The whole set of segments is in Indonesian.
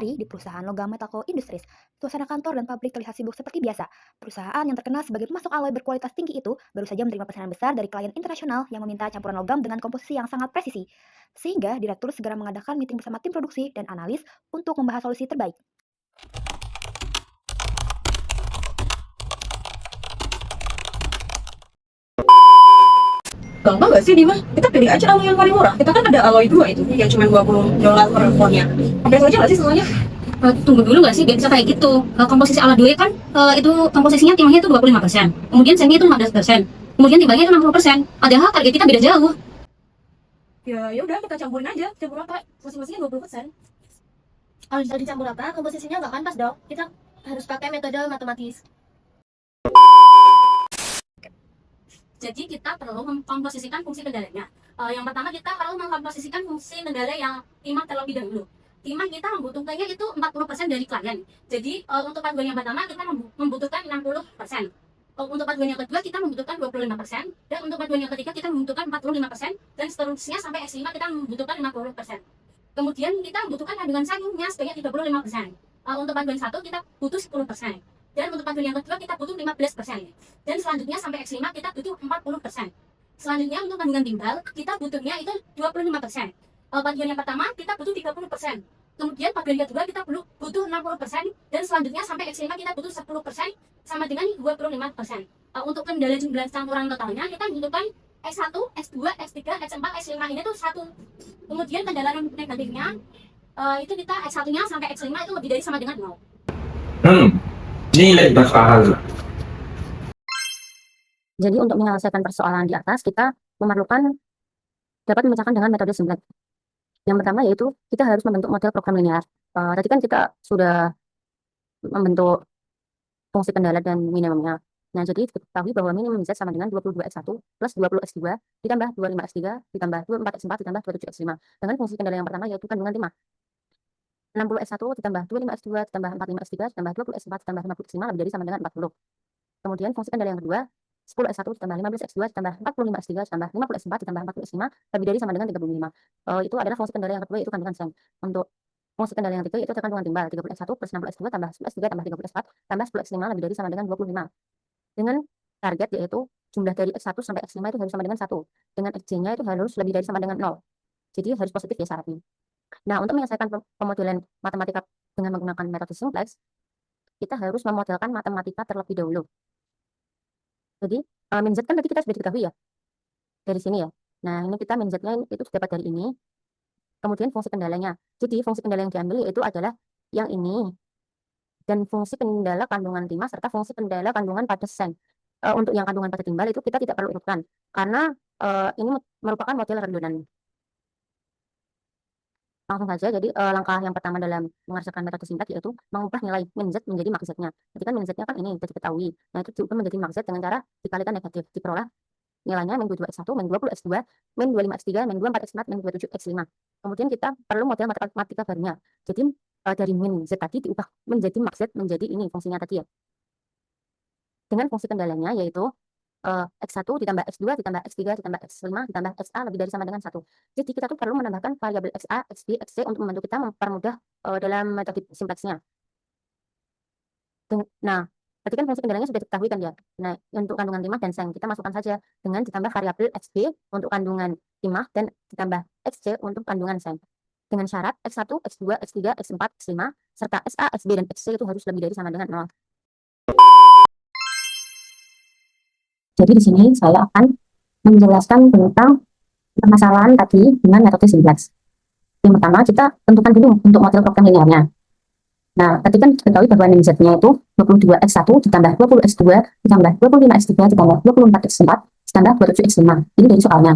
hari di perusahaan Logam Metako Industries, suasana kantor dan pabrik terlihat sibuk seperti biasa. Perusahaan yang terkenal sebagai pemasok alloy berkualitas tinggi itu baru saja menerima pesanan besar dari klien internasional yang meminta campuran logam dengan komposisi yang sangat presisi. Sehingga direktur segera mengadakan meeting bersama tim produksi dan analis untuk membahas solusi terbaik. Gampang nggak sih Dima? Kita pilih aja alloy yang paling murah. Kita kan ada alloy 2 itu yang cuma $20 per poundnya. Oke saja nggak sih semuanya? Tunggu dulu nggak sih, gak bisa kayak gitu. Komposisi ala 2 kan itu komposisinya timahnya itu 25%, kemudian semi itu 15%, kemudian timbangnya itu 60%. Padahal target kita beda jauh. Ya udah kita campurin aja. Campur apa? Masing-masingnya 20%. Kalau bisa dicampur apa, komposisinya nggak akan pas dong. Kita harus pakai metode matematis. Jadi kita perlu mengkomposisikan fungsi kendalanya. Yang pertama kita perlu mengkomposisikan fungsi kendala yang timah terlebih dahulu. Timah kita membutuhkannya itu 40% dari klien. Jadi untuk paduan yang pertama kita membutuhkan 60%. Untuk paduan yang kedua kita membutuhkan 25%, dan untuk paduan yang ketiga kita membutuhkan 45%, dan seterusnya sampai X5 kita membutuhkan 50%. Kemudian kita membutuhkan kandungan sangnya sebanyak 35%. Untuk paduan 1 kita butuh 10%. Dan untuk paduan yang kedua kita butuh 15%. Dan selanjutnya sampai X5 kita butuh 40%. Selanjutnya untuk kandungan timbal kita butuhnya itu 25%. Paduan yang pertama kita butuh 30%. Kemudian paduan yang kedua kita butuh 60%. Dan selanjutnya sampai X5 kita butuh 10% sama dengan 25%. Untuk kendala jumlah campuran totalnya kita membutuhkan X1, X2, X3, X4, X5 ini tuh 1. Kemudian kendala negatifnya itu kita X1 nya sampai X5 itu lebih dari sama dengan 0. Ini lebih masuk. Jadi untuk menyelesaikan persoalan di atas, kita memerlukan dapat memecahkan dengan metode simplex. Yang pertama yaitu kita harus membentuk model program linear. Tadi kan kita sudah membentuk fungsi kendala dan minimumnya. Nah, jadi diketahui bahwa minimum Z sama dengan 22X1 plus 20X2 ditambah 25X3 ditambah 24X4 ditambah 27X5. Dengan fungsi kendala yang pertama yaitu kandungan timah. 60X1 ditambah 25X2 ditambah 45X3 ditambah 20X4 ditambah 50X5 lebih dari sama dengan 40. Kemudian fungsi kendala yang kedua 10X1 ditambah 15X2 ditambah 45X3 ditambah 50X4 ditambah 40X5 lebih dari sama dengan 35. Itu adalah fungsi kendala yang kedua yaitu kandungan seng. Untuk fungsi kendala yang ketiga yaitu kandungan timbal 30X1 plus 60X2 tambah 10X3 tambah 30X4 tambah 10X5 lebih dari sama dengan 25. Dengan target yaitu jumlah dari X1 sampai X5 itu harus sama dengan 1. Dengan Xj-nya itu harus lebih dari sama dengan 0. Jadi harus positif ya syaratnya. Nah, untuk menyelesaikan pemodelan matematika dengan menggunakan metode simplex, kita harus memodelkan matematika terlebih dahulu. Jadi, min Z kan tadi kita sudah diketahui ya, dari sini ya. Nah, ini kita min Z-nya itu dapat dari ini. Kemudian fungsi kendalanya. Jadi, fungsi kendala yang diambil yaitu adalah yang ini. Dan fungsi kendala kandungan timah serta fungsi kendala kandungan pada seng. Untuk yang kandungan pada timbal itu kita tidak perlu urutkan. Karena ini merupakan model rendunan. Langsung saja, jadi langkah yang pertama dalam mengerjakan metode simplex yaitu mengubah nilai min Z menjadi max Z-nya. Jadi kan min Z-nya kan ini sudah diketahui. Nah, itu diubah menjadi max Z dengan cara dikalikan negatif. Diperoleh nilainya min 22X1, min 20X2, min 25X3, min 24X4, min 27X5. Kemudian kita perlu model matematika barunya. Jadi dari min Z tadi diubah menjadi max Z menjadi ini fungsinya tadi ya. Dengan fungsi kendalanya yaitu X1 ditambah X2 ditambah X3 ditambah X5 ditambah XA lebih dari sama dengan 1. Jadi kita tuh perlu menambahkan variabel XA, XB, XC untuk membantu kita mempermudah dalam metode simplexnya. Nah, berarti kan fungsi kendalanya sudah diketahui kan ya. Nah, untuk kandungan timah dan seng kita masukkan saja dengan ditambah variabel XB untuk kandungan timah dan ditambah XC untuk kandungan seng. Dengan syarat X1, X2, X3, X4, X5 serta XA, XB dan XC itu harus lebih dari sama dengan 0. Jadi di sini saya akan menjelaskan tentang permasalahan tadi dengan metode simplex. Yang pertama kita tentukan dulu untuk model program linearnya. Nah, tadi kan diketahui bahwa min Z-nya itu 22X1 ditambah 20X2 ditambah 25X3 ditambah 24X4 ditambah 27X5. Ini dari soalnya.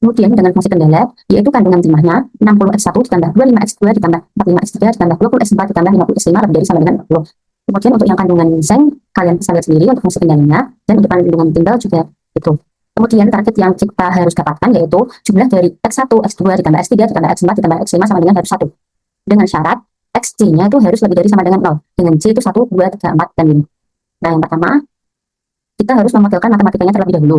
Kemudian dengan fungsi kendala yaitu kandungan timahnya 60X1 ditambah 25X2 ditambah 45X3 ditambah 20X4 ditambah 50X5 lebih dari sama dengan 40. Kemudian untuk yang kandungan seng kalian bisa lihat sendiri untuk fungsi kendalanya, dan untuk kandungan timbal juga itu. Kemudian target yang kita harus dapatkan yaitu jumlah dari X1, X2 ditambah X3 ditambah X4 ditambah X5 sama dengan harus 1. Dengan syarat Xj-nya itu harus lebih dari sama dengan 0. Dengan J itu 1, 2, 3, 4 dan 5. Nah, yang pertama kita harus memodelkan matematikanya terlebih dahulu.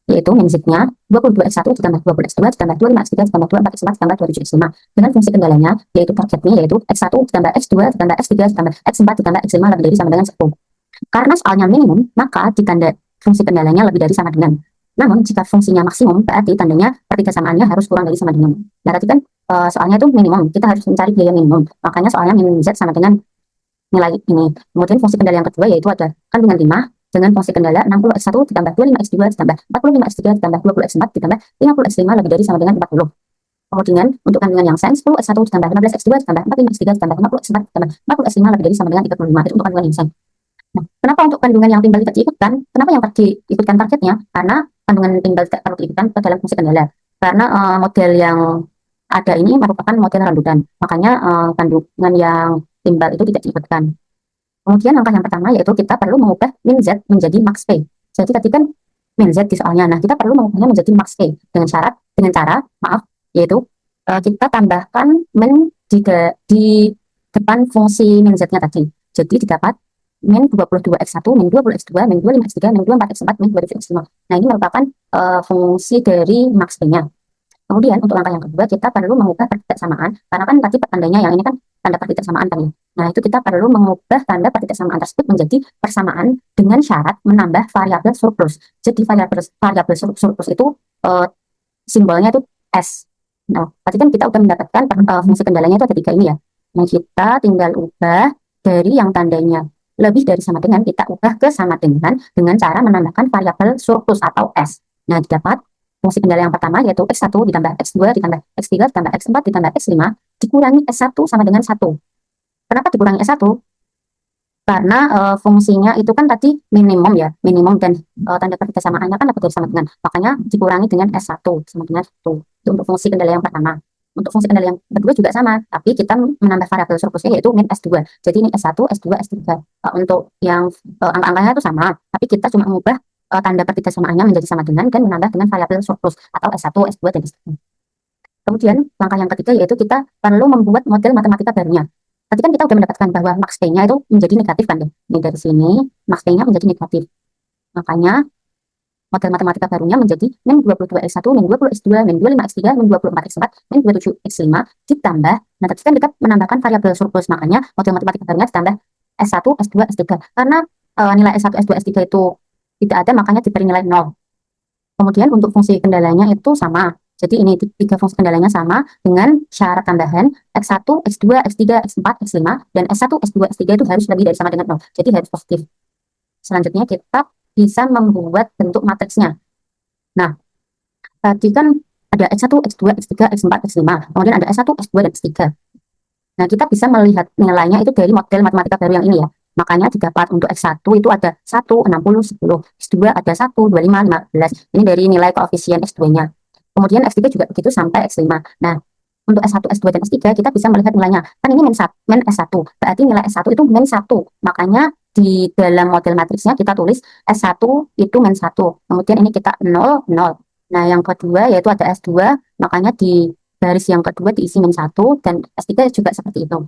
yaitu min z-nya 22x1 ditambah 20x2 ditambah 25x3 ditambah 24x4 ditambah 27x5 dengan fungsi kendalanya yaitu targetnya yaitu x1 ditambah x2 ditambah x3 ditambah x4 ditambah x5 lebih dari sama dengan 1. Karena soalnya minimum, maka ditanda fungsi kendalanya lebih dari sama dengan. Namun jika fungsinya maksimum, berarti tandanya pertigasamaannya harus kurang dari sama dengan. Nah tadi kan soalnya itu minimum, kita harus mencari biaya minimum, makanya soalnya min z sama dengan nilai ini. Kemudian fungsi kendala yang kedua yaitu ada kandungan 5 dengan fungsi kendala 60x1 ditambah 25x2 ditambah 45x3 ditambah 20x4 ditambah 50x5 lebih dari sama dengan 40. Kemudian untuk kandungan yang sen 10x1 ditambah 15x2 ditambah 45x3 ditambah 50x4 ditambah 40x5 lebih dari sama dengan 35. Itu untuk kandungan yang sen. Nah, kenapa untuk kandungan yang timbal tidak diikutkan? Kenapa yang diikutkan targetnya? Karena kandungan timbal tidak perlu diikutkan ke dalam fungsi kendala. Karena model yang ada ini merupakan model rambutan. Makanya kandungan yang timbal itu tidak diikutkan. Kemudian langkah yang pertama yaitu kita perlu mengubah min z menjadi max p. Jadi tadi kan min z di soalnya. Nah, kita perlu mengubahnya menjadi max p dengan cara yaitu kita tambahkan min di depan fungsi min z-nya tadi. Jadi didapat min 22x1, min 20x2, min 25x3, min 24x4, min 27x5. Nah, ini merupakan fungsi dari max p-nya. Kemudian untuk langkah yang kedua kita perlu mengubah pertidakssamaan karena kan tadi tandanya yang ini kan tanda pertidakssamaan tadi. Nah, itu kita perlu mengubah tanda pertidakssamaan tersebut menjadi persamaan dengan syarat menambah variabel surplus. Jadi variabel surplus itu simbolnya itu S. Nah, tadi kan kita udah mendapatkan fungsi kendalanya itu ada 3 ini ya. Nah, kita tinggal ubah dari yang tandanya lebih dari sama dengan, kita ubah ke sama dengan cara menambahkan variabel surplus atau S. Nah, didapat fungsi kendala yang pertama yaitu x1 ditambah x2 ditambah x3 ditambah x4 ditambah x5 dikurangi s1 sama dengan 1. Kenapa dikurangi s1? Karena fungsinya itu kan tadi minimum ya, minimum dan tanda pertidaksamaannya kan lebih dari sama dengan. Makanya dikurangi dengan s1 sama dengan 1. Itu untuk fungsi kendala yang pertama. Untuk fungsi kendala yang kedua juga sama, tapi kita menambah variabel surplusnya yaitu min s2. Jadi ini s1, s2, s3. Untuk yang angka-angkanya itu sama, tapi kita cuma mengubah tanda pertidaksamaannya menjadi sama dengan dan menambah dengan variabel surplus atau S1, S2, dan S3. Kemudian langkah yang ketiga yaitu kita perlu membuat model matematika barunya. Tadi kan kita sudah mendapatkan bahwa max P-nya itu menjadi negatif kan ya. Ini dari sini max P-nya menjadi negatif. Makanya model matematika barunya menjadi min 22x1, min 20x2, min 25x3, min 24x4, min 27x5 ditambah. Nah, tadi kan kita menambahkan variabel surplus, makanya model matematika barunya ditambah S1, S2, S3. Karena nilai S1, S2, S3 itu tidak ada, makanya diberi nilai 0. Kemudian untuk fungsi kendalanya itu sama. Jadi ini 3 fungsi kendalanya sama dengan syarat tambahan X1, X2, X3, X4, X5, dan S1, S2, S3 itu harus lebih dari sama dengan 0. Jadi harus positif. Selanjutnya kita bisa membuat bentuk matriksnya. Nah, tadi kan ada X1, X2, X3, X4, X5. Kemudian ada S1, S2, dan S3. Nah, kita bisa melihat nilainya itu dari model matematika baru yang ini ya. Makanya didapat untuk X1 itu ada 1, 60, 10. X2 ada 1, 25, 15. Ini dari nilai koefisien X2-nya. Kemudian X3 juga begitu sampai X5. Nah, untuk S1, S2, dan S3 kita bisa melihat nilainya. Kan ini min S1. Berarti nilai S1 itu min 1. Makanya di dalam model matriksnya kita tulis S1 itu min 1. Kemudian ini kita 0, 0. Nah, yang kedua yaitu ada S2. Makanya di garis yang kedua diisi min 1. Dan S3 juga seperti itu.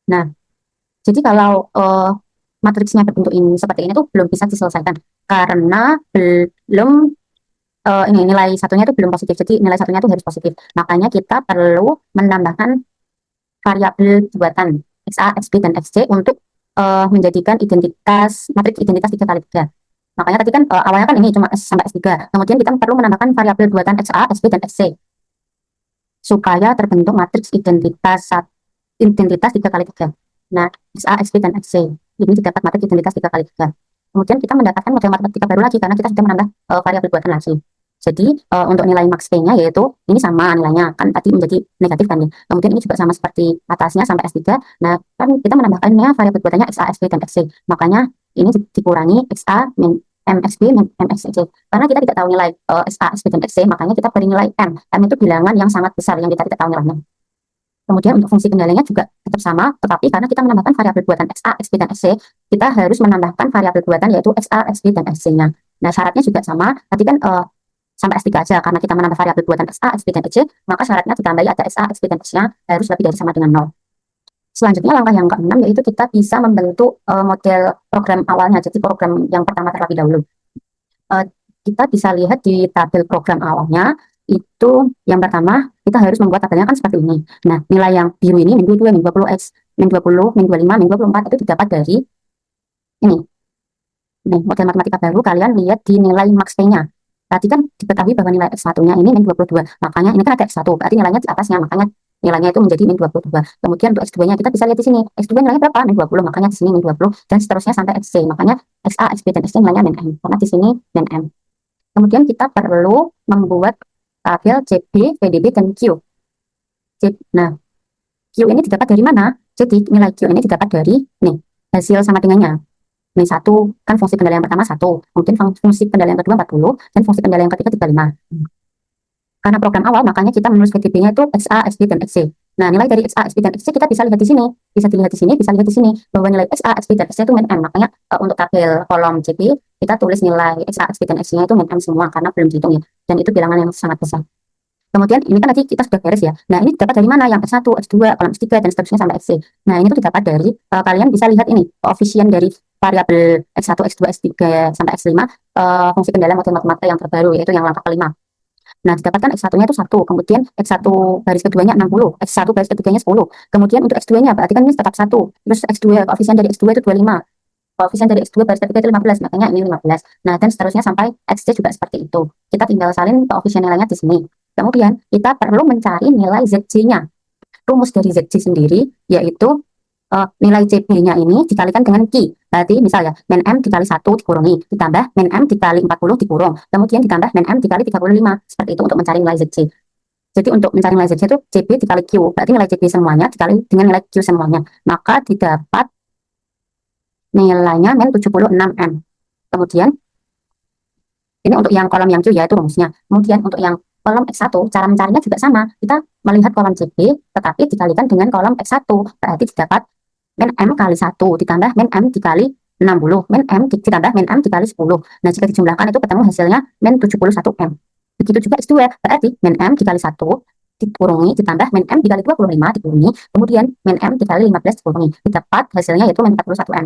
Nah, jadi kalau matriksnya berbentuk ini seperti ini tuh belum bisa diselesaikan karena belum ini nilai satunya itu belum positif. Jadi nilai satunya itu harus positif. Makanya kita perlu menambahkan variabel buatan XA, XB, dan XC untuk menjadikan matriks identitas 3x3. Makanya tadi kan awalnya kan ini cuma S sampai S3. Kemudian kita perlu menambahkan variabel buatan XA, XB, dan XC supaya terbentuk matriks identitas 3x3. Nah, XA, XB, dan XC. Ini didapat matriks identitas 3x3. Kemudian kita mendapatkan model matematika baru lagi karena kita sudah menambah variabel buatan lagi. Jadi, untuk nilai max P-nya yaitu ini sama nilainya. Kan tadi menjadi negatif kan ya. Kemudian ini juga sama seperti atasnya sampai S3. Nah, kan kita menambahkannya variabel buatannya XA, XB, dan XC. Makanya ini dikurangi XA min MXB min MXC. Karena kita tidak tahu nilai XA, XB, dan XC, makanya kita beri nilai M. M itu bilangan yang sangat besar yang kita tidak tahu nilainya. Kemudian untuk fungsi kendalanya juga tetap sama, tetapi karena kita menambahkan variabel buatan XA, XB, dan XC, kita harus menambahkan variabel buatan yaitu XA, XB, dan XC-nya. Nah, syaratnya juga sama. Tadi kan sampai S3 aja, karena kita menambah variabel buatan XA, XB, dan XC, maka syaratnya ditambahi ada XA, XB, dan XC-nya harus lebih dari sama dengan 0. Selanjutnya langkah yang ke-6 yaitu kita bisa membentuk model program awalnya, jadi program yang pertama terlebih dahulu. Eh, kita bisa lihat di tabel program awalnya, itu yang pertama kita harus membuat tabelnya kan seperti ini. Nah, nilai yang biru ini min 22, min 20X, min 20, min 25, min 24 itu didapat dari ini. Nih, model matematika baru kalian lihat di nilai max P-nya. Tadi kan diketahui bahwa nilai X1-nya ini min 22. Makanya ini kan ada X1, berarti nilainya di atasnya, makanya nilainya itu menjadi min 22. Kemudian untuk X2-nya kita bisa lihat di sini. X2 nilainya berapa? Min 20, makanya di sini min 20 dan seterusnya sampai XC. Makanya XA, XB dan XC nilainya min M. Karena di sini min M. Kemudian kita perlu membuat tabel CB, VDB dan Q. Nah, Q ini didapat dari mana? Jadi nilai Q ini didapat dari nih, hasil sama dengannya. Nih satu, kan fungsi kendali yang pertama 1, kemudian fungsi kendali yang kedua 40, dan fungsi kendali yang ketiga 35. Karena program awal, makanya kita menulis VDB-nya itu XA, XB, dan XC. Nah, nilai dari XA, XB, dan XC kita bisa lihat di sini. Bisa dilihat di sini, bisa lihat di sini. Bahwa nilai XA, XB, dan XC itu min M. Makanya untuk tabel kolom CB, kita tulis nilai XA, XB, dan XC-nya itu min M semua, karena belum dihitung ya. Dan itu bilangan yang sangat besar. Kemudian ini kan tadi kita sudah beres ya. Nah, ini didapat dari mana? Yang X1, X2, kolom X3, dan seterusnya sampai XC. Nah, ini tuh didapat dari, kalian bisa lihat ini, koefisien dari variabel X1, X2, X3, sampai X5, fungsi kendali model matematika yang terbaru, yaitu yang langkah kelima. Nah, didapatkan X1-nya itu 1, kemudian X1 baris keduanya 60, X1 baris ketiganya 10. Kemudian untuk X2-nya berarti kan ini tetap 1. Terus X2, koefisien dari X2 itu 25. Koefisien dari X2 baris ketiga itu 15, makanya ini 15. Nah, dan seterusnya sampai XC juga seperti itu. Kita tinggal salin koefisien nilainya di sini. Kemudian kita perlu mencari nilai ZC-nya. Rumus dari ZC sendiri yaitu nilai CB-nya ini dikalikan dengan Q. Berarti misalnya min M dikali 1 dikurangi, ditambah min M dikali 40 dikurung, kemudian ditambah min M dikali 35. Seperti itu untuk mencari nilai ZC. Jadi untuk mencari nilai ZC itu CB dikali Q. Berarti nilai CB semuanya dikali dengan nilai Q semuanya. Maka didapat nilainya min 76 M. Kemudian ini untuk yang kolom yang Q ya, itu rumusnya. Kemudian untuk yang kolom X1, cara mencarinya juga sama. Kita melihat kolom CB, tetapi dikalikan dengan kolom X1. Berarti didapat min M kali 1, ditambah min M dikali 60. Min M ditambah min M dikali 10. Nah, jika dijumlahkan itu ketemu hasilnya min 71 M. Begitu juga X2, berarti min M dikali 1, dikurangi, ditambah min M dikali 25, dikurangi, kemudian min M dikali 15, dikurangi. Didapat hasilnya yaitu min 41 M.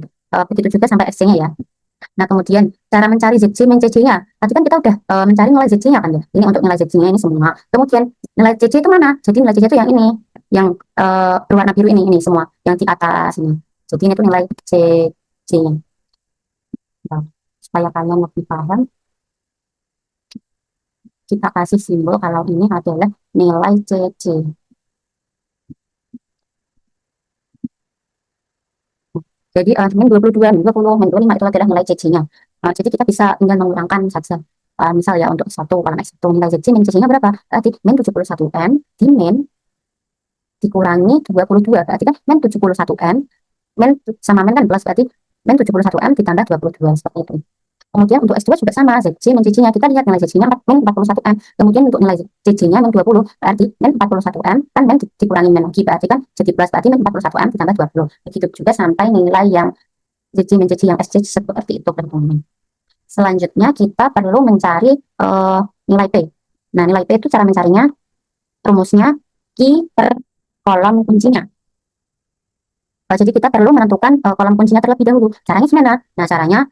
Begitu juga sampai XC-nya ya. Nah, kemudian cara mencari ZC min CC-nya. Tadi kan kita udah mencari nilai ZC-nya kan ya. Ini untuk nilai ZC-nya ini semua. Kemudian nilai CC itu mana? Jadi nilai CC itu yang ini, yang berwarna biru ini semua, yang di atas ini. Jadi ini tuh nilai CC-nya. Nah, supaya kalian lebih paham, kita kasih simbol kalau ini adalah nilai CC. Jadi min 22, min 20, min 25 itu adalah nilai CC-nya. Jadi kita bisa tinggal mengurangkan saja. Misal ya untuk satu kolom X1 nilai ZC min CC-nya berapa? Berarti min 71 M di min dikurangi 22. Berarti kan min 71 M, min sama min kan plus, berarti min 71 M ditambah 22 seperti itu. Kemudian untuk S2 juga sama, ZC min CC-nya kita lihat nilai ZC-nya min 41 M. Kemudian untuk nilai CC-nya min 20, berarti min 41 M kan min dikurangi min lagi, berarti kan jadi plus, berarti min 41 M ditambah 20. Begitu juga sampai nilai yang ZC min CC yang SC seperti itu teman-teman. Selanjutnya kita perlu mencari nilai P. Nah, nilai P itu cara mencarinya, rumusnya Q per kolom kuncinya. Jadi kita perlu menentukan kolom kuncinya terlebih dahulu. Caranya gimana? Nah, caranya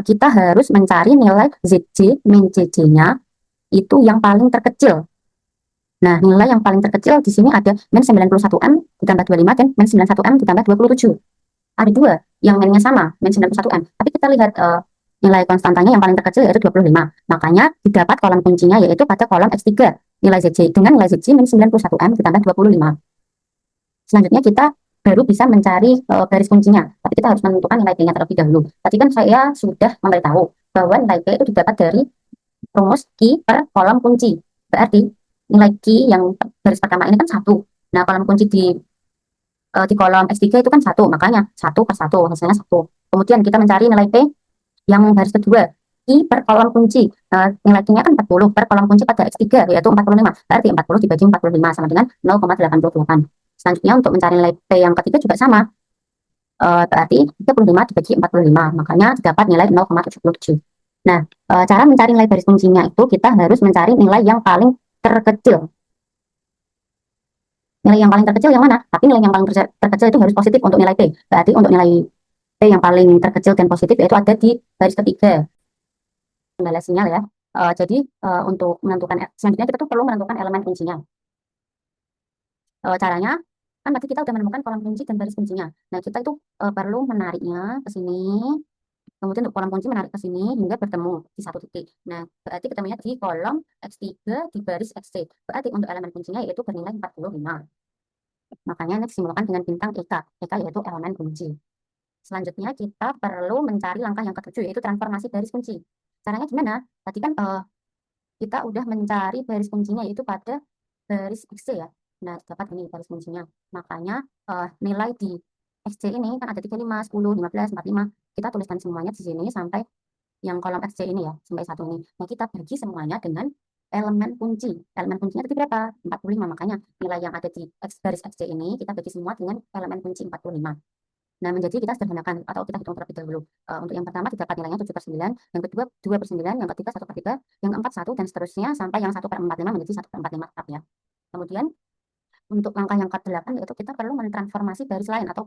kita harus mencari nilai ZC min CC-nya itu yang paling terkecil. Nah, nilai yang paling terkecil di sini ada min 91 M ditambah 25 dan min 91 M ditambah 27. Ada dua yang minnya sama, min 91 M. Tapi kita lihat nilai konstantanya yang paling terkecil yaitu 25. Makanya didapat kolom kuncinya yaitu pada kolom X3, nilai ZC dengan nilai ZC min 91 M ditambah 25. Selanjutnya kita baru bisa mencari garis kuncinya. Tapi kita harus menentukan nilai P-nya terlebih dahulu. Tadi kan saya sudah memberitahu bahwa nilai P itu didapat dari rumus Q per kolom kunci. Berarti nilai Q yang garis pertama ini kan 1. Nah, kolom kunci di kolom X3 itu kan 1, makanya 1 per 1, hasilnya 1. Kemudian kita mencari nilai P yang garis kedua, Q per kolom kunci. Nilai Q-nya kan 40 per kolom kunci pada X3, yaitu 45. Berarti 40 dibagi 45 sama dengan 0,88. Selanjutnya untuk mencari nilai P yang ketiga juga sama. Berarti 35 dibagi 45, makanya didapat nilai 0,77. Nah, cara mencari nilai garis kuncinya itu kita harus mencari nilai yang paling terkecil. Nilai yang paling terkecil yang mana? Tapi nilai yang paling terkecil itu harus positif untuk nilai P. Berarti untuk nilai P yang paling terkecil dan positif yaitu ada di garis ketiga. kendala sinyal ya. Jadi untuk menentukan selanjutnya kita tuh perlu menentukan elemen kuncinya. Caranya kan tadi kita udah menemukan kolom kunci dan baris kuncinya. Nah, kita itu perlu menariknya ke sini. Kemudian untuk kolom kunci menarik ke sini hingga bertemu di satu titik. Nah, berarti ketemunya di kolom X3 di baris XC. Berarti untuk elemen kuncinya yaitu bernilai 45. Makanya ini disimbolkan dengan bintang EK. EK yaitu elemen kunci. Selanjutnya kita perlu mencari langkah yang ketujuh yaitu transformasi baris kunci. Caranya gimana? Tadi kan kita udah mencari baris kuncinya yaitu pada baris XC ya. Nah, dapat ini baris kuncinya. Makanya nilai di XC ini kan ada 35, 10, 15, 45. Kita tuliskan semuanya di sini sampai yang kolom XC ini ya, sampai satu ini. Nah, kita bagi semuanya dengan elemen kunci. Elemen kuncinya tadi berapa? 45. Makanya nilai yang ada di baris XC ini kita bagi semua dengan elemen kunci 45. Nah, menjadi kita sederhanakan atau kita hitung terlebih dahulu. Untuk yang pertama didapat nilainya 7/9, yang kedua 2/9, yang ketiga 1/3, yang keempat 1, dan seterusnya sampai yang 1/45 menjadi 1/45 tetap ya. Kemudian untuk langkah yang ke-8 yaitu kita perlu mentransformasi baris lain atau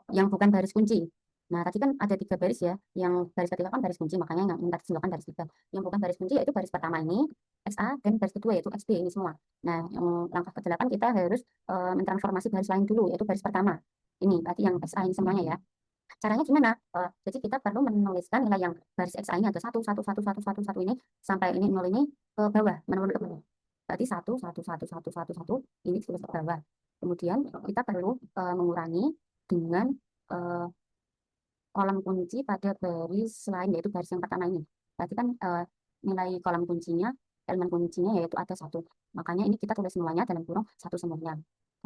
yang bukan baris kunci. Nah, tadi kan ada 3 baris ya, yang baris ketiga kan baris kunci, makanya yang tadi silakan baris 3. Yang bukan baris kunci yaitu baris pertama ini, XA, dan baris kedua yaitu XB ini semua. Nah, yang langkah ke-8 kita harus mentransformasi baris lain dulu, yaitu baris pertama. Ini, berarti yang XA ini semuanya ya. Caranya gimana? Jadi kita perlu menuliskan nilai yang baris XA ini ada 1, 1, 1, 1, 1, 1 ini, sampai ini 0 ini ke bawah, menurun ke bawah. Berarti 1, 1, 1, 1, 1, 1, ini tulis ke bawah. Kemudian kita perlu mengurangi dengan kolom kunci pada baris lain yaitu baris yang pertama ini. Berarti kan nilai kolom kuncinya, elemen kuncinya yaitu ada 1. Makanya ini kita tulis semuanya dalam kurung 1 semuanya.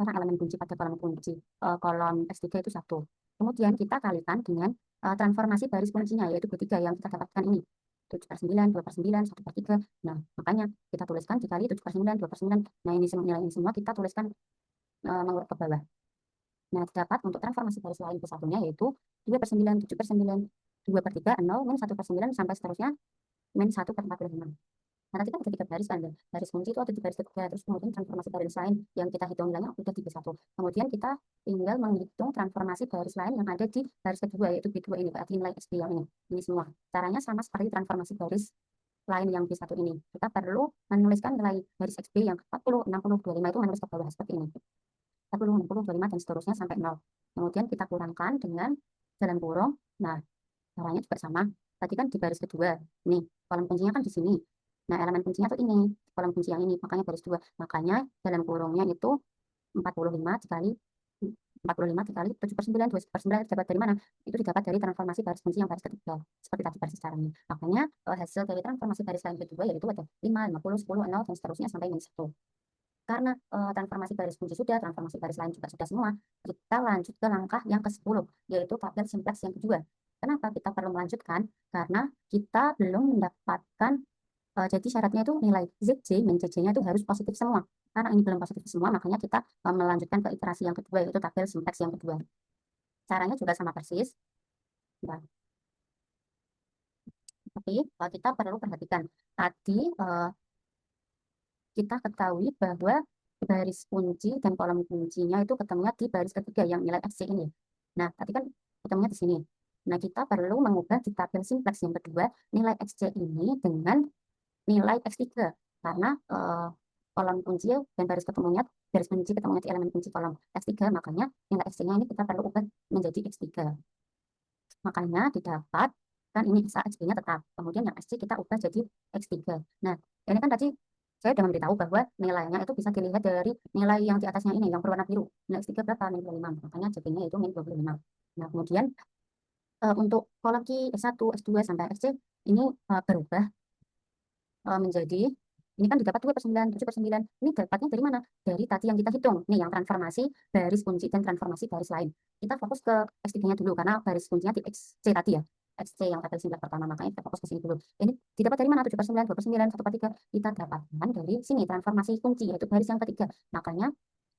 Karena elemen kunci pada kolom kunci kolom S3 itu 1. Kemudian kita kalikan dengan transformasi baris kuncinya yaitu B3 yang kita dapatkan ini. 7/9, 2/9, 1/3. Nah, makanya kita tuliskan dikali 7/9, 2/9. Nah, ini nilai ini semua kita tuliskan mengurut ke bawah. Nah, dapat untuk transformasi baris lain ke satunya yaitu 2/9, 7/9, 2/3, 0, min 1/9, sampai seterusnya, min 1/45. Nah, tadi kan ada 3 baris kan ya. Baris kunci itu ada di baris ketiga, terus kemudian transformasi baris lain yang kita hitung nilainya udah di B1. Kemudian kita tinggal menghitung transformasi baris lain yang ada di baris kedua, yaitu B2 ini, berarti nilai XB yang ini semua. Caranya sama seperti transformasi baris lain yang B1 ini. Kita perlu menuliskan nilai baris XB yang 40, 60, 25 itu menulis ke bawah seperti ini. 40, 60, 25, dan seterusnya sampai 0. Kemudian kita kurangkan dengan dalam kurung. Nah, caranya juga sama. Tadi kan di baris kedua. Nih, kolom kuncinya kan di sini. Nah, elemen kuncinya tuh ini, kolom kunci yang ini, makanya baris 2. Makanya dalam kurungnya itu 45 dikali 7/9, 2/9 dapat dari mana? Itu didapat dari transformasi baris kunci yang baris ketiga. Seperti tadi baris caranya. Makanya hasil dari transformasi baris lain kedua yaitu ada 5, 50, 10, 0, dan seterusnya sampai min 1. Karena transformasi baris kunci sudah, transformasi baris lain juga sudah semua, kita lanjut ke langkah yang ke-10, yaitu tabel simplex yang kedua. Kenapa kita perlu melanjutkan? Karena kita belum mendapatkan, jadi syaratnya itu nilai ZJ min CJ-nya itu harus positif semua. Karena ini belum positif semua, makanya kita melanjutkan ke iterasi yang kedua, yaitu tabel simplex yang kedua. Caranya juga sama persis. Nah, tapi kita perlu perhatikan, tadi kita ketahui bahwa baris kunci dan kolom kuncinya itu ketemunya di baris ketiga yang nilai XC ini. Nah, tadi kan ketemunya di sini. Nah, kita perlu mengubah di tabel simplex yang kedua nilai XC ini dengan nilai X3. Karena kolom kunci dan baris kunci ketemunya di elemen kunci kolom X3, makanya nilai XC-nya ini kita perlu ubah menjadi X3. Makanya didapat, kan ini bisa XB-nya tetap. Kemudian yang XC kita ubah jadi X3. Nah, ini kan tadi saya sudah memberitahu bahwa nilainya itu bisa dilihat dari nilai yang di atasnya ini, yang berwarna biru. Nilai X3 berapa? Min 25. Makanya jadinya itu min 25. Nah, kemudian untuk kolom Q, S1, S2, sampai XC, ini berubah menjadi, ini kan didapat 2/9, 7/9. Ini dapatnya dari mana? Dari tadi yang kita hitung. Nih, yang transformasi baris kunci dan transformasi baris lain. Kita fokus ke X3-nya dulu, karena baris kuncinya di XC tadi ya. XC yang tabel simplex pertama, makanya kita fokus ke sini dulu. Ini didapat dari mana? 7/9, 2/9, 1/3. Kita dapatkan dari sini, transformasi kunci, yaitu baris yang ketiga. Makanya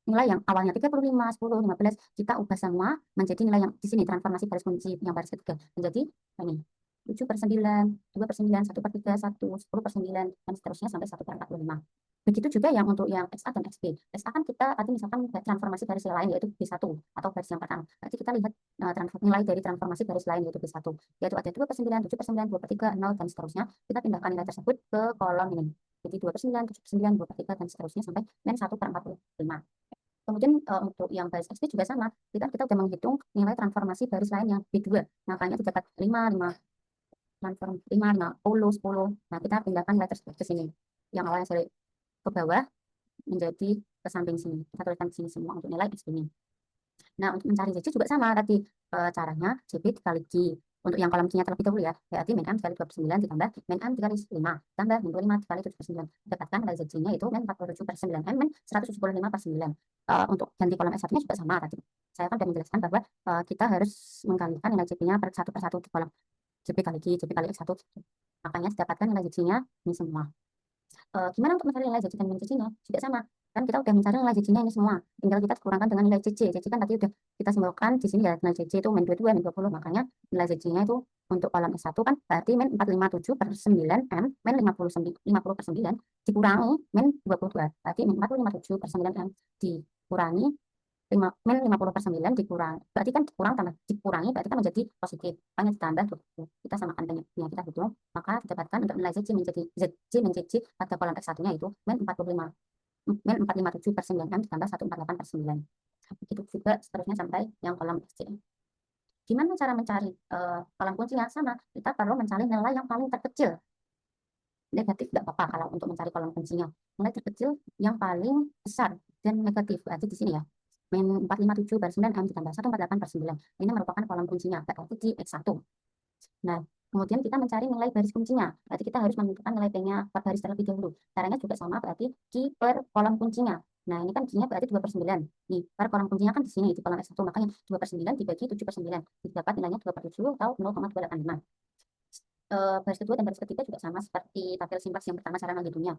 nilai yang awalnya 35, 10, 15, kita ubah semua menjadi nilai yang di sini, transformasi baris kunci yang baris ketiga. Menjadi ini, 7/9, 2/9, 1/3, 1, 10/9, dan seterusnya sampai 1/45. Begitu juga yang untuk yang XA dan XB. XA kan kita tadi misalkan transformasi garis lain yaitu B1 atau garis yang pertama. Nanti kita lihat nilai dari transformasi garis lain yaitu B1. Yaitu ada 2/9, 7/9, 2/3, 0, dan seterusnya. Kita pindahkan nilai tersebut ke kolom ini. Jadi 2/9, 7/9, 2/3, dan seterusnya sampai min 1/45. Kemudian untuk yang garis XB juga sama. Kita sudah menghitung nilai transformasi garis lain yang B2. Makanya terdapat 5, 10. Nah, kita pindahkan nilai tersebut ke sini. Yang awalnya dari ke bawah menjadi ke samping sini. Kita tuliskan di sini semua untuk nilai XB-nya. Nah, untuk mencari ZC juga sama tadi. Caranya JB dikali Q. Untuk yang kolom Q-nya terlebih dahulu ya. Berarti min M dikali 29 ditambah min M dikali 5. Tambah min 25 dikali 7/9. Dapatkan nilai ZC-nya itu min 47/9. min 175/9. Untuk ganti kolom S1-nya juga sama tadi. Saya kan sudah menjelaskan bahwa kita harus menggantikan nilai JB-nya satu persatu di kolom JB kali Q, JB kali X1. Makanya didapatkan nilai ZC-nya ini semua. Gimana untuk mencari nilai ZC dan min ZC-nya? Juga sama. Kan kita udah mencari nilai ZC-nya ini semua. Tinggal kita kurangkan dengan nilai ZC. ZC kan tadi udah kita simbolkan di sini ya. Nilai ZC itu min 22, min 20. Makanya nilai ZC-nya itu untuk kolom S1 kan berarti min 457/9 M, min 50/9 dikurangi min 22. Berarti min 457/9 M dikurangi min 50/9 dikurang. Berarti kan dikurangi berarti kan menjadi positif. Makanya ditambah 20. Kita samakan penyebabnya, kita hitung. Maka didapatkan untuk nilai ZC menjadi ZC min ZC pada kolom X1-nya itu min 457/9 M ditambah 148/9. Begitu juga seterusnya sampai yang kolom XC. Gimana cara mencari kolom kuncinya? Sama, kita perlu mencari nilai yang paling terkecil. Negatif tidak apa-apa kalau untuk mencari kolom kuncinya. Nilai terkecil yang paling besar dan negatif. Berarti di sini ya. Min 457/9 M ditambah 148/9. Ini merupakan kolom kuncinya, berarti di X1. Nah, kemudian kita mencari nilai baris kuncinya. Berarti kita harus menentukan nilai P-nya per baris terlebih dahulu. Caranya juga sama, berarti Q per kolom kuncinya. Nah, ini kan Q-nya berarti 2/9. Nih, per kolom kuncinya kan di sini, di kolom X1. Makanya 2/9 dibagi 7/9. Didapat nilainya 2/7 atau 0,285. Baris kedua dan baris ketiga juga sama seperti tabel simplex yang pertama cara menghitungnya.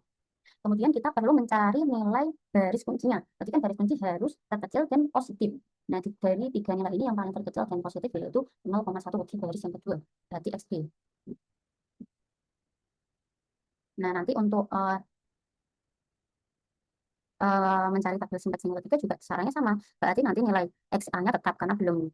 Kemudian kita perlu mencari nilai baris kuncinya. Berarti kan baris kunci harus terkecil dan positif. Nah, dari tiga nilai ini yang paling terkecil dan positif yaitu 0,1 bagi baris yang kedua. Berarti XB. Nah, nanti untuk mencari tabel simplex yang ketiga juga caranya sama. Berarti nanti nilai XA-nya tetap karena belum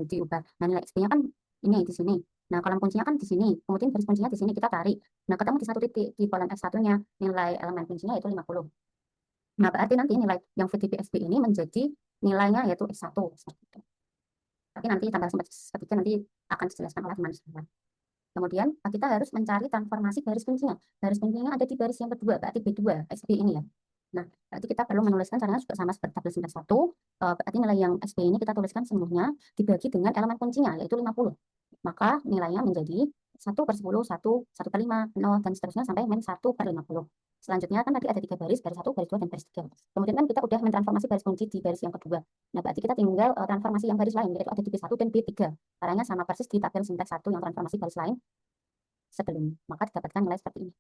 diubah. Nah, nilai XB-nya kan ini di sini. Nah, kolom kuncinya kan di sini. Kemudian baris kuncinya di sini kita tarik. Nah, ketemu di satu titik di kolom X1-nya. Nilai elemen kuncinya yaitu 50. Nah, berarti nanti nilai yang VDB XB ini menjadi nilainya yaitu X1. Tapi nanti tabel simplex ketiga nanti akan dijelaskan oleh teman saya. Kemudian kita harus mencari transformasi baris kuncinya. Baris kuncinya ada di baris yang kedua, berarti B2 XB ini ya. Nah, berarti kita perlu menuliskan caranya juga sama seperti tabel simplex 1. Berarti nilai yang XB ini kita tuliskan semuanya dibagi dengan elemen kuncinya yaitu 50. Maka nilainya menjadi 1/10, 1, 1/5, 0, dan seterusnya sampai min 1/50. Selanjutnya kan tadi ada 3 baris 1, baris 2, dan baris 3. Kemudian kan kita udah mentransformasi baris kunci di baris yang kedua. Nah, berarti kita tinggal transformasi yang baris lain, yaitu ada di B1 dan B3. Caranya sama persis di tabel simplex 1 yang transformasi baris lain sebelum. Maka didapatkan nilai seperti ini.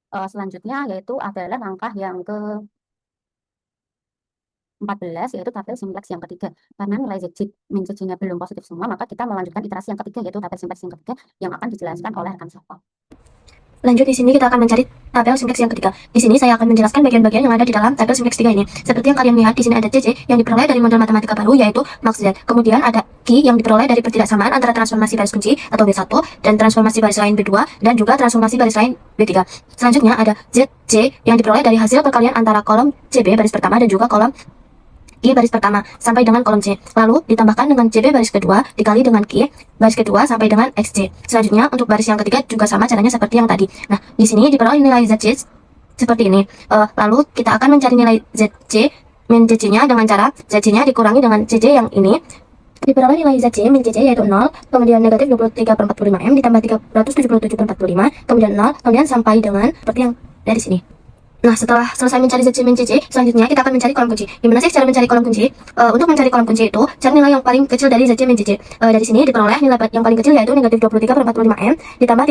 Selanjutnya yaitu adalah langkah yang ke 14 yaitu tabel simplex yang ketiga. Karena nilai ZC min ZC-nya belum positif semua, maka kita melanjutkan iterasi yang ketiga yaitu tabel simplex yang ketiga yang akan dijelaskan oleh rekan saya. Lanjut, di sini kita akan mencari tabel simplex yang ketiga. Di sini saya akan menjelaskan bagian-bagian yang ada di dalam tabel simplex 3 ini. Seperti yang kalian lihat, di sini ada JJ yang diperoleh dari model matematika baru yaitu Max Z. Kemudian ada Q yang diperoleh dari pertidaksamaan antara transformasi baris kunci atau B1 dan transformasi baris lain B2 dan juga transformasi baris lain B3. Selanjutnya ada ZC yang diperoleh dari hasil perkalian antara kolom CB baris pertama dan juga kolom Q baris pertama sampai dengan kolom C. Lalu ditambahkan dengan CB baris kedua dikali dengan Q baris kedua sampai dengan XC. Selanjutnya untuk baris yang ketiga juga sama caranya seperti yang tadi. Nah, di sini diperoleh nilai ZC seperti ini. Lalu kita akan mencari nilai ZC min ZC-nya dengan cara ZC-nya dikurangi dengan CJ yang ini. Diperoleh nilai ZC min CC yaitu 0, kemudian negatif 23/45 M ditambah 377/45, kemudian 0, kemudian sampai dengan seperti yang dari sini. Nah, setelah selesai mencari ZC min CC, selanjutnya kita akan mencari kolom kunci. Gimana sih cara mencari kolom kunci? Untuk mencari kolom kunci itu, cari nilai yang paling kecil dari ZC min CC. Dari sini diperoleh nilai yang paling kecil yaitu negatif 23/45 M ditambah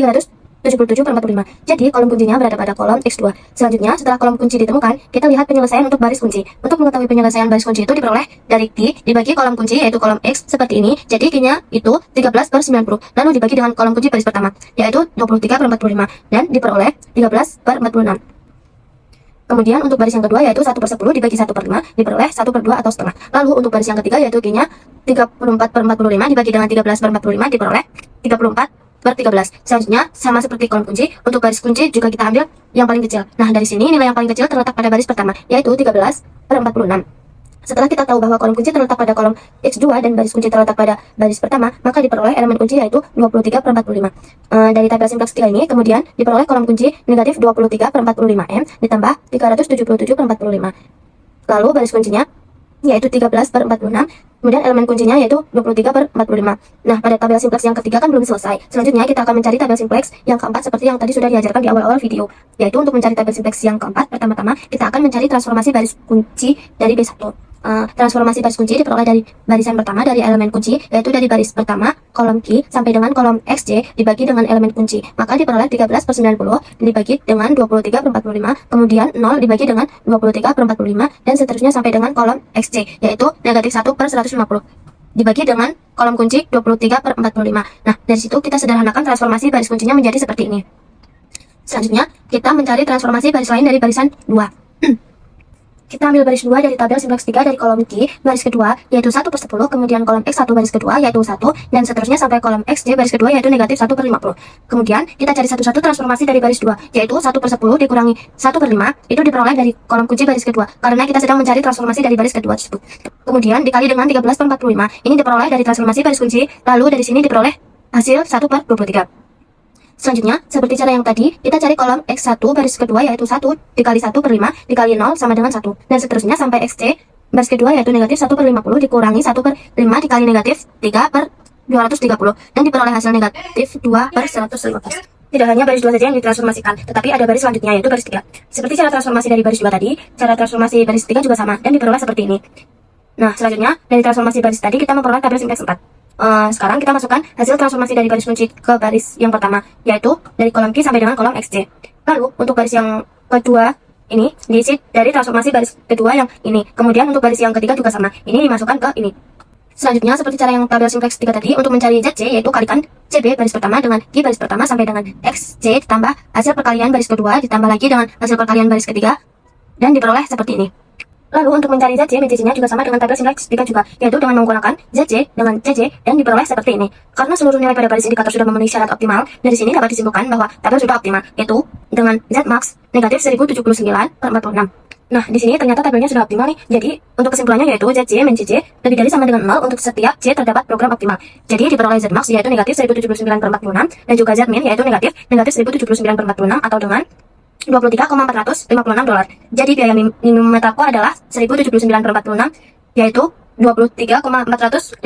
77 per 45. Jadi kolom kuncinya berada pada kolom X2. Selanjutnya, setelah kolom kunci ditemukan, kita lihat penyelesaian untuk baris kunci. Untuk mengetahui penyelesaian baris kunci itu diperoleh dari Q dibagi kolom kunci yaitu kolom X seperti ini. Jadi Q-nya itu 13 per 90. Lalu dibagi dengan kolom kunci baris pertama yaitu 23 per 45 dan diperoleh 13 per 46. Kemudian untuk baris yang kedua yaitu 1 per 10 dibagi 1 per 5 diperoleh 1 per 2 atau setengah. Lalu untuk baris yang ketiga yaitu Q-nya 34 per 45 dibagi dengan 13 per 45 diperoleh 34 per 13. Selanjutnya sama seperti kolom kunci, untuk baris kunci juga kita ambil yang paling kecil. Nah dari sini nilai yang paling kecil terletak pada baris pertama yaitu 13 per 46. Setelah kita tahu bahwa kolom kunci terletak pada kolom X2 dan baris kunci terletak pada baris pertama, maka diperoleh elemen kunci yaitu 23 per 45. Dari tabel simpleks 3 ini, kemudian diperoleh kolom kunci negatif 23 per 45M ditambah 377 per 45. Lalu baris kuncinya yaitu 13 per 46, kemudian elemen kuncinya yaitu 23 per 45. Nah, pada tabel simpleks yang ketiga kan belum selesai. Selanjutnya kita akan mencari tabel simpleks yang keempat seperti yang tadi sudah diajarkan di awal-awal video. Yaitu untuk mencari tabel simpleks yang keempat, pertama-tama kita akan mencari transformasi baris kunci dari B1. Transformasi baris kunci diperoleh dari barisan pertama dari elemen kunci, yaitu dari baris pertama kolom Q sampai dengan kolom XJ dibagi dengan elemen kunci, maka diperoleh 13 per 90 dibagi dengan 23 per 45, kemudian 0 dibagi dengan 23 per 45, dan seterusnya sampai dengan kolom XJ, yaitu negatif 1 per 150 dibagi dengan kolom kunci 23 per 45. Nah, dari situ kita sederhanakan transformasi baris kuncinya menjadi seperti ini. Selanjutnya, kita mencari transformasi baris lain dari barisan 2. Kita ambil baris 2 dari tabel simpleks 3 dari kolom Q, baris kedua yaitu 1 per 10, kemudian kolom X1 baris kedua yaitu 1, dan seterusnya sampai kolom XJ baris kedua yaitu negatif 1 per 50. Kemudian kita cari satu-satu transformasi dari baris 2, yaitu 1 per 10 dikurangi 1 per 5, itu diperoleh dari kolom kunci baris kedua, karena kita sedang mencari transformasi dari baris kedua tersebut. Kemudian dikali dengan 13 per 45, ini diperoleh dari transformasi baris kunci, lalu dari sini diperoleh hasil 1 per 23. Selanjutnya, seperti cara yang tadi, kita cari kolom X1 baris kedua yaitu 1 dikali 1 per 5 dikali 0 sama dengan 1. Dan seterusnya sampai XC baris kedua yaitu negatif 1 per 50 dikurangi 1 per 5 dikali negatif 3 per 230. Dan diperoleh hasil negatif 2 per 115. Tidak hanya baris 2 saja yang ditransformasikan, tetapi ada baris selanjutnya yaitu baris 3. Seperti cara transformasi dari baris 2 tadi, cara transformasi baris 3 juga sama dan diperoleh seperti ini. Nah, selanjutnya dari transformasi baris tadi kita memperoleh tabel simpleks 4. Sekarang kita masukkan hasil transformasi dari baris kunci ke baris yang pertama, yaitu dari kolom Q sampai dengan kolom XJ. Lalu untuk baris yang kedua ini diisi dari transformasi baris kedua yang ini. Kemudian untuk baris yang ketiga juga sama, ini dimasukkan ke ini. Selanjutnya seperti cara yang tabel simpleks 3 tadi, untuk mencari ZC yaitu kalikan CB baris pertama dengan Q baris pertama sampai dengan XJ ditambah hasil perkalian baris kedua ditambah lagi dengan hasil perkalian baris ketiga dan diperoleh seperti ini. Lalu untuk mencari ZC, BCC-nya juga sama dengan tabel simpleks 3 juga, yaitu dengan menggunakan ZC dengan CC dan diperoleh seperti ini. Karena seluruh nilai pada baris indikator sudah memenuhi syarat optimal, dari sini dapat disimpulkan bahwa tabel sudah optimal, yaitu dengan Z-max negatif 1079 per 46. Nah, di sini ternyata tabelnya sudah optimal nih. Jadi, untuk kesimpulannya yaitu ZC min CC lebih dari sama dengan 0 untuk setiap C terdapat program optimal. Jadi, diperoleh Z-max yaitu negatif 1079 per 46 dan juga Z-min yaitu negatif 1079 per 46 atau dengan $23,456. Jadi biaya minimum metalku adalah 1079 per 46 yaitu $23,456.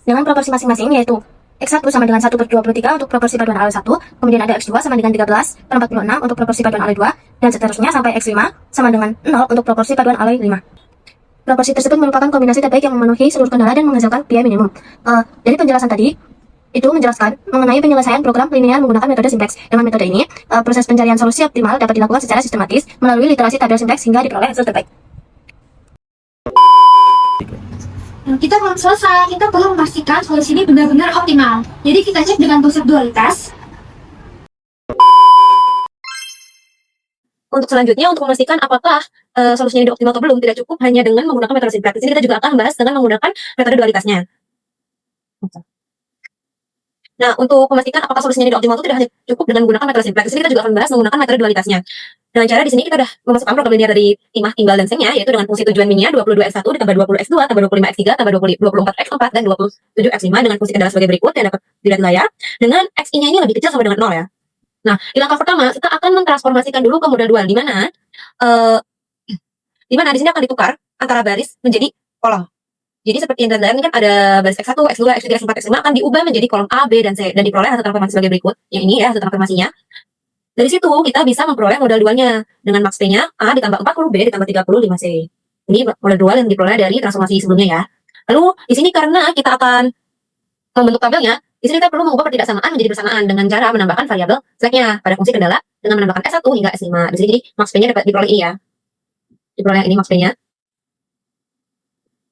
Dengan proporsi masing-masing yaitu X1 sama dengan 1 per 23 untuk proporsi paduan aloi 1, kemudian ada X2 sama dengan 13 per 46 untuk proporsi paduan aloi 2, dan seterusnya sampai X5 sama dengan 0 untuk proporsi paduan aloi 5. Proporsi tersebut merupakan kombinasi terbaik yang memenuhi seluruh kendala dan menghasilkan biaya minimum. Dari penjelasan tadi, itu menjelaskan mengenai penyelesaian program linear menggunakan metode simpleks. Dengan metode ini, proses pencarian solusi optimal dapat dilakukan secara sistematis melalui literasi tabel simpleks hingga diperoleh hasil terbaik. Kita belum selesai, kita perlu memastikan solusi ini benar-benar optimal. Jadi kita cek dengan konsep dualitas. Untuk selanjutnya, untuk memastikan apakah solusinya ini optimal atau belum, tidak cukup hanya dengan menggunakan metode simpleks. Di sini kita juga akan membahas dengan menggunakan metode dualitasnya. Nah, untuk memastikan apakah solusinya ini optimal itu tidak hanya cukup dengan menggunakan metode simpleks. Di sini kita juga akan membahas menggunakan metode dualitasnya. Dengan cara di sini kita sudah memasukkan program linear dari timah, timbal, dan sengnya, yaitu dengan fungsi tujuan minnya 22x1 ditambah 20x2 tambah 25x3 tambah 24x4 dan 27x5 dengan fungsi kendala sebagai berikut yang dapat dilihat di layar. Dengan x-nya ini lebih kecil sama dengan 0 ya. Nah, di langkah pertama kita akan mentransformasikan dulu ke model dual di mana di sini akan ditukar antara baris menjadi kolom. Jadi seperti yang terlihat ini kan ada baris X1, X2, X3, X4, X5 akan diubah menjadi kolom A, B, dan C dan diperoleh hasil transformasi sebagai berikut. Yang ini ya hasil transformasinya. Dari situ kita bisa memperoleh model dualnya dengan max P-nya A ditambah 40, B ditambah 35C. Ini model dual yang diperoleh dari transformasi sebelumnya ya. Lalu di sini karena kita akan membentuk tabelnya, Di sini kita perlu mengubah pertidaksamaan menjadi bersamaan dengan cara menambahkan variabel slacknya pada fungsi kendala dengan menambahkan S1 hingga S5. Di sini jadi max P-nya dapat diperoleh ini ya. Diperoleh yang ini max P-nya.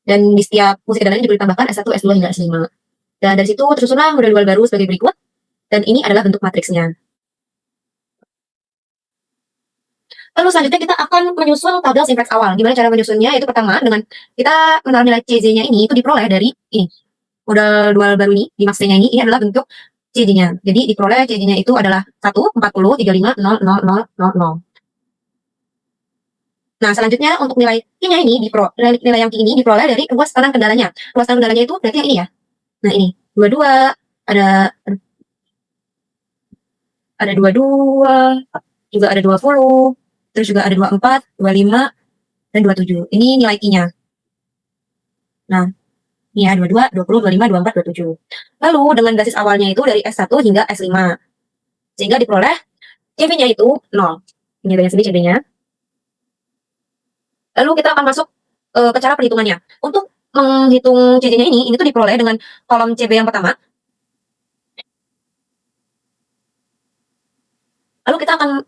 Dan di setiap fungsi kendala ini diberi tambahkan S1, S2 hingga S5. Dan dari situ tersusunlah model dual baru sebagai berikut. Dan ini adalah bentuk matriksnya. Lalu selanjutnya kita akan menyusun tabel simpleks awal. Gimana cara menyusunnya? Yaitu pertama dengan kita menaruh nilai CZ-nya ini itu diperoleh dari ini. Model dual baru ini, di max T-nya ini adalah bentuk CJ-nya. Jadi diperoleh CJ-nya itu adalah 1, 40, 35, 0, 0, 0, 0, 0. Nah, selanjutnya untuk nilai Q-nya ini, nilai yang Q ini diperoleh dari ruas tanam kendalanya. Ruas tanam kendalanya itu berarti yang ini ya. Nah, ini 22, ada 22, juga ada 20, terus juga ada 24, 25, dan 27. Ini nilai Q-nya. Nah, ini ya 22, 20, 25, 24, 27. Lalu dengan basis awalnya itu dari S1 hingga S5. Sehingga diperoleh CB-nya itu 0. Ini banyak sini CB-nya. Lalu kita akan masuk ke cara perhitungannya. Untuk menghitung CJ-nya ini tuh diperoleh dengan kolom CB yang pertama. Lalu kita akan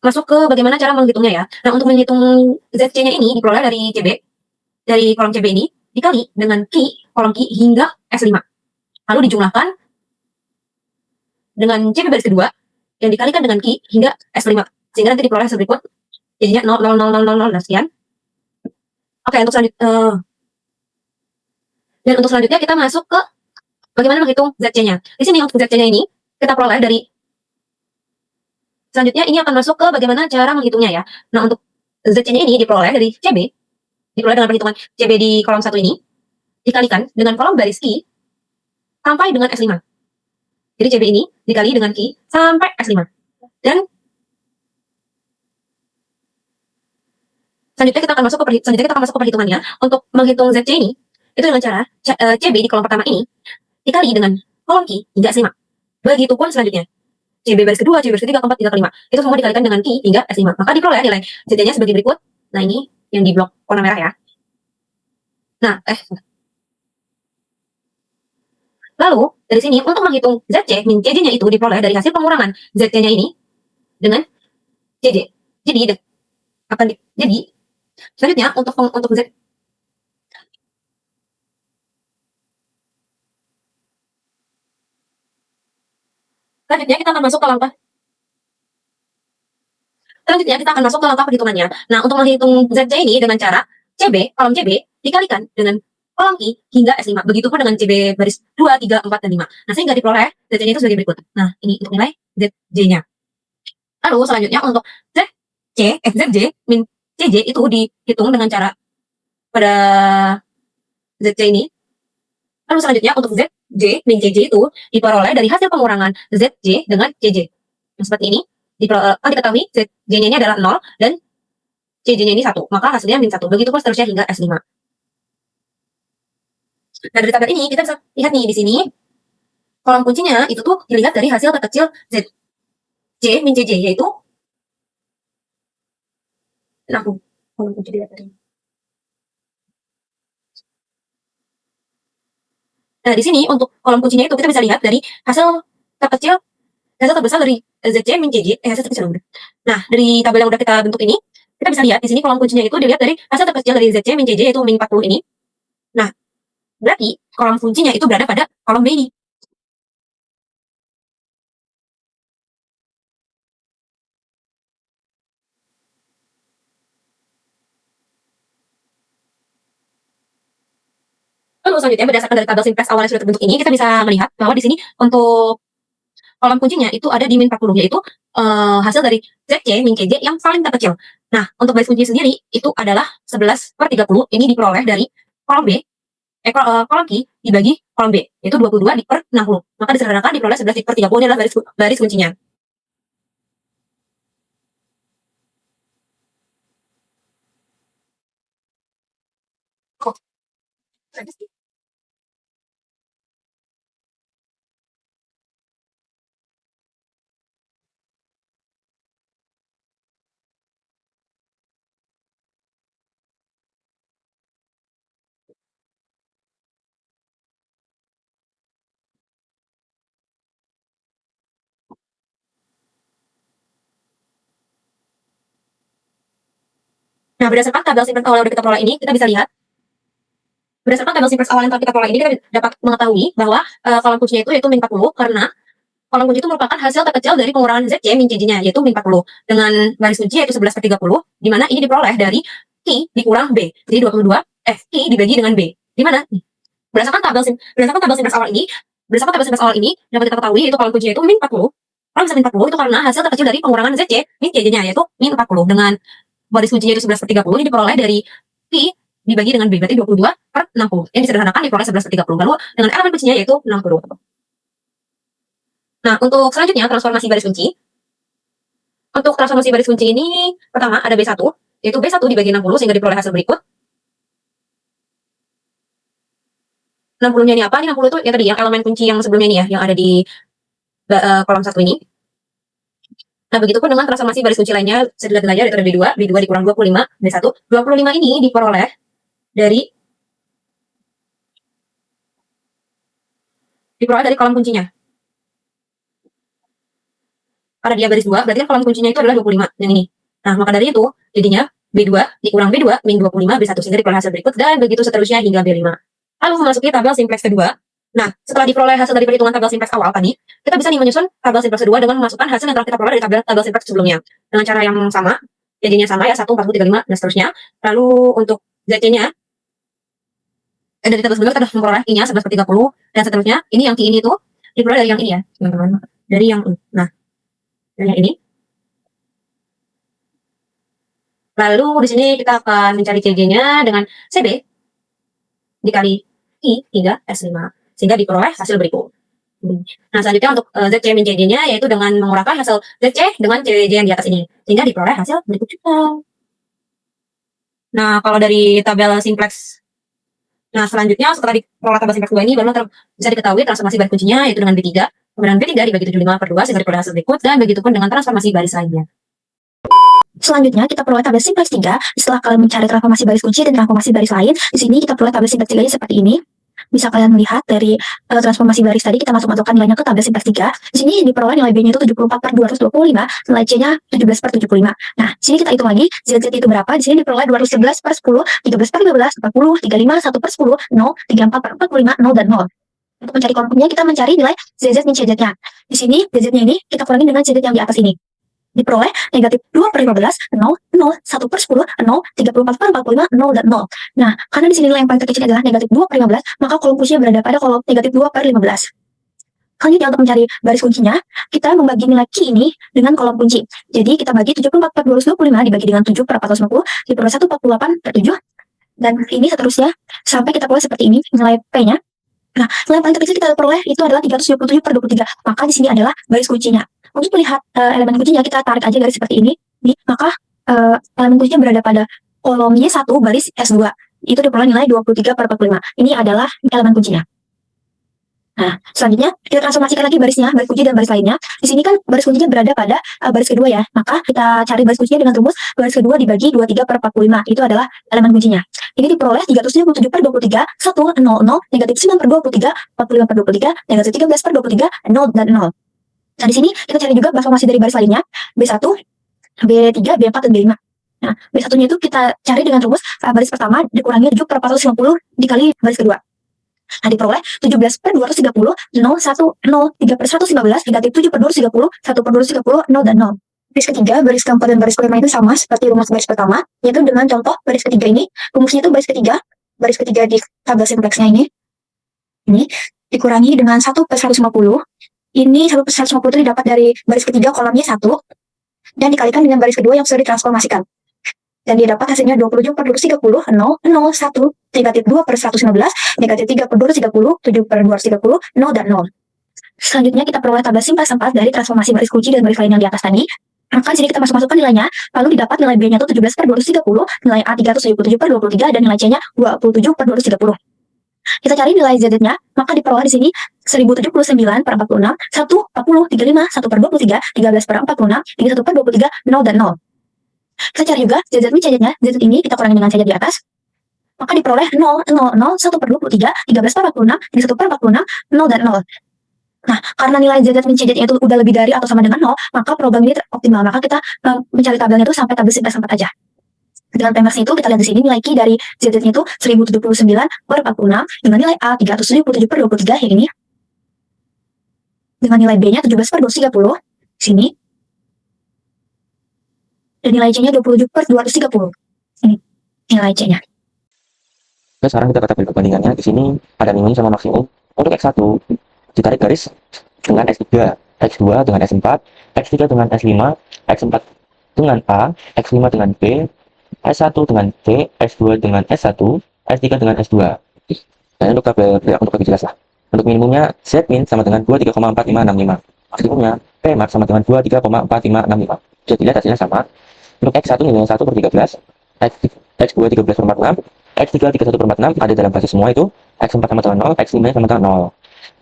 masuk ke bagaimana cara menghitungnya ya. Nah, untuk menghitung ZC-nya ini diperoleh dari CB, dari kolom CB ini, dikali dengan kolom Q hingga S5. Lalu dijumlahkan dengan CB baris kedua, yang dikalikan dengan Q hingga S5. Sehingga nanti diperoleh hasil berikut, jadinya 0, 0, 0, 0, 0, 0, dan sekian. Oke, untuk selanjutnya, dan untuk selanjutnya kita masuk ke bagaimana menghitung ZC-nya. Di sini untuk ZC-nya ini, kita peroleh dari selanjutnya ini akan masuk ke bagaimana cara menghitungnya ya. Nah, untuk ZC-nya ini diperoleh dari CB, diperoleh dengan perhitungan CB di kolom 1 ini, dikalikan dengan kolom baris Q sampai dengan S5. Jadi CB ini dikali dengan Q sampai S5. Dan selanjutnya kita akan masuk ke perhitungannya. Untuk menghitung ZC ini, itu dengan cara CB di kolom pertama ini, dikali dengan kolom Q hingga S5. Begitupun selanjutnya. CB baris kedua, CB baris ketiga, keempat, tiga, kelima. Itu semua dikalikan dengan Q hingga S5. Maka diperoleh nilai ZC-nya sebagai berikut. Nah, ini yang di blok warna merah ya. Nah, lalu dari sini untuk menghitung ZC min CJ-nya itu diperoleh dari hasil pengurangan ZC-nya ini dengan CJ. Jadi selanjutnya untuk Z selanjutnya kita akan masuk ke langkah perhitungannya. Nah, untuk menghitung ZC ini dengan cara kolom CB dikalikan dengan kolom Q hingga S5. Begitupun dengan CB baris 2, 3, 4, dan 5. Nah, sehingga diperoleh ZC-nya itu sebagai berikut. Nah, ini untuk nilai ZJ-nya. Lalu selanjutnya untuk ZJ min CJ itu dihitung dengan cara pada ZC ini. Lalu selanjutnya untuk ZJ min CJ itu diperoleh dari hasil pengurangan ZJ dengan CJ. Yang seperti ini. Kan diketahui ZJ-nya ini adalah 0 dan CJ-nya ini 1. Maka hasilnya min 1. Begitupun seterusnya hingga S5. Nah, dari tabel ini kita bisa lihat nih di sini kolom kuncinya itu tuh dilihat dari hasil terkecil ZJ min CJ, yaitu kolom kunci dilihat dari. Nah, di sini untuk kolom kuncinya itu kita bisa lihat dari hasil terbesar dari ZC min CJ, hasil terkecil udah. Nah, dari tabel yang udah kita bentuk ini, kita bisa lihat di sini kolom kuncinya itu dilihat dari hasil terkecil dari ZC min CJ, yaitu min 40 ini. Nah, berarti kolom kuncinya itu berada pada kolom B ini. Lalu selanjutnya berdasarkan dari tabel simpleks awal yang sudah terbentuk ini, kita bisa melihat bahwa di sini untuk kolom kuncinya itu ada di min 40, yaitu hasil dari ZC min CJ yang paling terkecil. Nah, untuk baris kunci sendiri itu adalah 11/30. Ini diperoleh dari kolom B, kolom Q dibagi kolom B, yaitu 22/60. Maka disederhanakan diperoleh 11/30. Ini adalah baris kuncinya. Nah, berdasarkan tabel simplex awal yang udah kita peroleh ini, kita bisa lihat berdasarkan tabel simplex awal yang telah kita peroleh ini, kita dapat mengetahui bahwa kolom kuncinya itu yaitu min 40 karena kolom kunci itu merupakan hasil terkecil dari pengurangan ZC min CJ-nya yaitu min 40 dengan baris kunci yaitu 11/30 di mana ini diperoleh dari Q dikurang B. Jadi 22 Q dibagi dengan B. Di mana? Berdasarkan tabel simplex awal ini dapat kita ketahui yaitu kolom kuncinya itu min 40. Kalau bisa min 40 itu karena hasil terkecil dari pengurangan ZC min CJ-nya yaitu min 40 dengan baris kuncinya itu 11/30 ini diperoleh dari Q dibagi dengan B, berarti 22/60. Yang disederhanakan diperoleh 11/30. Lalu dengan elemen kuncinya yaitu 60. Nah, untuk selanjutnya transformasi baris kunci. Untuk transformasi baris kunci ini, pertama ada B1, yaitu B1 dibagi 60 sehingga diperoleh hasil berikut. 60-nya ini apa? Ini 60 itu yang tadi, yang elemen kunci yang sebelumnya ini ya, yang ada di kolom 1 ini. Nah, begitupun dengan transformasi baris kunci lainnya, saya lihat aja, yaitu ada B2 dikurang 25, B1. 25 ini diperoleh dari kolom kuncinya. Karena dia baris 2, berarti kan kolom kuncinya itu adalah 25, yang ini. Nah, maka dari itu, jadinya B2 dikurang B2 min 25, B1 sehingga diperoleh hasil berikut, dan begitu seterusnya hingga B5. Lalu memasuki tabel simplex kedua. Nah, setelah diperoleh hasil dari perhitungan tabel simplex awal tadi, kita bisa nih menyusun tabel simplex kedua dengan memasukkan hasil yang telah kita peroleh dari tabel simplex sebelumnya. Dengan cara yang sama, jadinya sama ya, 1, 4, 35, dan seterusnya. Lalu untuk ZC-nya, dari tabel sebelumnya kita sudah memperoleh I-nya 11/30, dan seterusnya. Ini yang Q ini tuh diperoleh dari yang ini ya, teman-teman. Dari yang ini. Lalu di sini kita akan mencari CJ-nya dengan CB dikali I hingga S5 sehingga diperoleh hasil berikut. Nah, selanjutnya untuk ZC min CJ-nya yaitu dengan mengurangkan hasil ZC dengan CJ yang di atas ini sehingga diperoleh hasil berikut juga. Nah, kalau dari tabel simplex, nah selanjutnya setelah diperoleh tabel simplex 2 ini baru bisa diketahui transformasi baris kuncinya yaitu dengan B3. Kemudian B3 dibagi 75/2 sehingga diperoleh hasil berikut, dan begitupun dengan transformasi baris lainnya. Selanjutnya kita peroleh tabel simplex 3. Setelah kalian mencari transformasi baris kunci dan transformasi baris lain, di sini kita peroleh tabel simplex 3 seperti ini. Bisa kalian melihat dari transformasi baris tadi kita masukkan nilainya ke tabel simplex 3. Di sini diperoleh nilai B-nya itu 74/225, nilai C-nya 17/75. Nah, di sini kita hitung lagi ZZ itu berapa? Di sini diperoleh 211/10, 13/15, 40, 35, 1/10, 0, 34/45, 0 dan 0. Untuk mencari kolomnya kita mencari nilai ZZ min CZ-nya. Di sini ZZ-nya ini kita kurangi dengan ZZ yang di atas ini. Diperoleh negatif 2/15, 0, 0, 1/10, 0, 34/45, 0, dan 0. Nah, karena di sini nilai yang paling terkecil adalah negatif 2/15, maka kolom kuncinya berada pada kolom negatif 2/15. Selanjutnya untuk mencari baris kuncinya, kita membagi nilai Q ini dengan kolom kunci. Jadi kita bagi 74/225 dibagi dengan 7/450, diperoleh 1/48/7. Dan ini seterusnya sampai kita peroleh seperti ini nilai P-nya. Nah, nilai paling terkecil kita peroleh itu adalah 377/23. Maka di sini adalah baris kuncinya. Untuk melihat elemen kuncinya, kita tarik aja garis seperti ini. Maka elemen kuncinya berada pada kolom Y1 baris S2. Itu diperoleh nilai 23/45. Ini adalah elemen kuncinya. Nah, selanjutnya kita transformasikan lagi barisnya, baris kunci dan baris lainnya. Di sini kan baris kuncinya berada pada baris kedua ya. Maka kita cari baris kuncinya dengan rumus baris kedua dibagi 23/45. Itu adalah elemen kuncinya. Ini diperoleh 377/23, 1, 0, 0, negatif 9/23, 45/23, negatif 13/23, 0, dan 0. Nah, di sini kita cari juga transformasi dari baris lainnya, B1, B3, B4, dan B5. Nah, B1-nya itu kita cari dengan rumus baris pertama dikurangi 7/450 dikali baris kedua. Nah, diperoleh 17/230, 0, 1, 0, 3/115, negatif 7/230, 1/230, 0, dan 0. Baris ketiga, baris keempat, dan baris kelima itu sama seperti rumus baris pertama, yaitu dengan contoh baris ketiga ini. Rumusnya itu baris ketiga di tabel simplexnya ini dikurangi dengan 1/150. Ini 1/150 itu didapat dari baris ketiga kolomnya 1, dan dikalikan dengan baris kedua yang sudah ditransformasikan. Dan dia dapat hasilnya 27/230, 0, 0, 1, negatif 2/115, negatif 3/230, 7/230, 0, dan 0. Selanjutnya kita peroleh tabel simplex 4 dari transformasi baris kunci dan baris lain yang di atas tadi. Maka di sini kita masukkan nilainya, lalu didapat nilai B-nya itu 17/230, nilai A 377/23, dan nilai C-nya 27/230. Kita cari nilai Z-nya, maka diperoleh di sini 1079/46, 1, 40, 35, 1/23, 13/46, 31/23, 0, dan 0. Kita cari juga ZZ min CZ-nya, ZZ ini kita kurangi dengan CZ di atas, maka diperoleh 0, 0, 0, 1/23, 13/46, 31/46, 0, dan 0. Nah, karena nilai ZZ min CZ-nya itu udah lebih dari atau sama dengan 0, maka program ini optimal. Maka kita mencari tabelnya itu sampai tabel simplex 4 aja. Dengan Pmax itu kita lihat di sini nilai Q dari ZZ-nya itu 1079 per 46 dengan nilai A 377 per 23 yang ini. Dengan nilai B-nya 17 per 230 sini. Dan nilai C-nya 27 per 230. Ini nilai C-nya. Oke, sekarang kita kata perbandingannya. Di sini ada minimum sama maksimum. Untuk X1 ditarik garis dengan S3, X2 dengan S4, X3 dengan S5, X4 dengan A, X5 dengan B, S1 dengan C, S2 dengan S1, S3 dengan S2. Dan untuk tabel untuk lebih jelas lah. Untuk minimumnya Z min sama dengan 23,4565. Maksimumnya P max sama dengan 23,4565. Bisa dilihat hasilnya sama. Untuk X1 nilainya 1 per 13, X2 13 per 46, X3 31 per 46 ada dalam basis semua itu. X4 sama dengan 0, X5 sama dengan 0.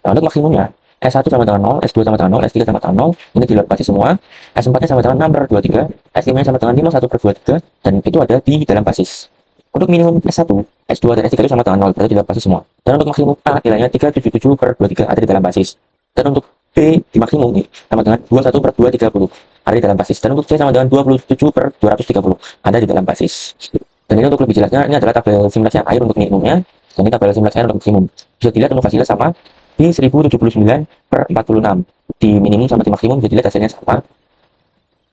Nah, untuk maksimumnya S1 sama dengan 0, S2 sama dengan 0, S3 sama dengan 0, ini di luar basis semua. S4-nya sama dengan 6 per 23, S5-nya sama dengan 51 per 23, dan itu ada di dalam basis. Untuk minimum S1, S2, dan S3 itu sama dengan 0, berarti di dalam basis semua. Dan untuk maksimum A, nilainya 377 per 23 ada di dalam basis. Dan untuk B di maksimum ini sama dengan 21 per 230 ada di dalam basis. Dan untuk C sama dengan 27 per 230 ada di dalam basis. Dan ini untuk lebih jelasnya, ini adalah tabel simulasi air untuk minimumnya, dan ini tabel simulasi air untuk maksimum. Bisa dilihat untuk hasilnya sama di 1079 per 46. Di minimum sama di maksimum bisa dilihat hasilnya sama.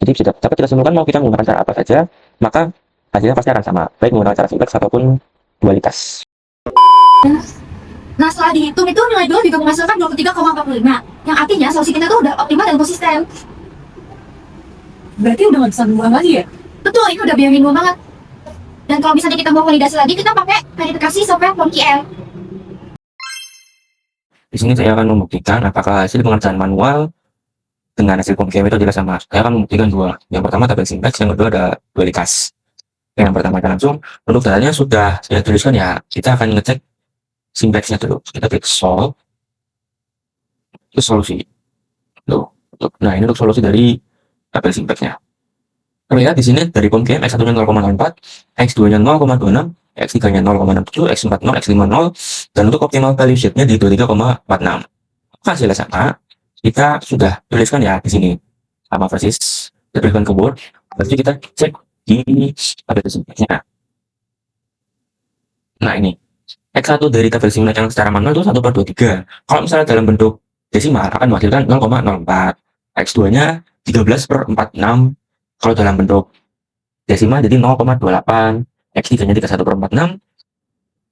Jadi bisa dapat kita simpulkan mau kita menggunakan cara apa saja, maka hasilnya pasti akan sama, baik menggunakan cara simplex ataupun dualitas. Nah, setelah dihitung itu nilai 2 juga menghasilkan 23,45. Yang artinya solusi kita tuh udah optimal dan konsisten. Berarti udah nggak bisa dibuang lagi ya? Betul, ini udah biar minimum banget. Dan kalau misalnya kita mau validasi lagi, kita pakai verifikasi software POMQL. Di sini saya akan membuktikan apakah hasil pengerjaan manual dengan hasil POMQL itu adalah sama. Saya akan membuktikan dua. Yang pertama tabel simplex, yang kedua ada dualitas. Yang pertama kita langsung, untuk datanya sudah saya tuliskan ya, kita akan ngecek simplexnya dulu. Kita klik solve, itu solusi. Loh, nah ini untuk solusi dari tabel simplexnya. Terlihat di sini dari POMQL X1-nya 0,04, X2-nya 0,26, X3-nya 0,67, X4 0, X5 0, dan untuk optimal value sheet-nya di 23,46. Hasilnya sama, kita sudah tuliskan ya di sini, sama persis, kita tuliskan ke Word, lalu kita cek di tabel simplexnya. Nah ini, X1 dari tabel simulasi yang secara manual itu 1 per 23. Kalau misalnya dalam bentuk desimal akan menghasilkan 0,04. X2-nya 13 per 46. Kalau dalam bentuk desimal jadi 0,28. X3-nya 31 per 46.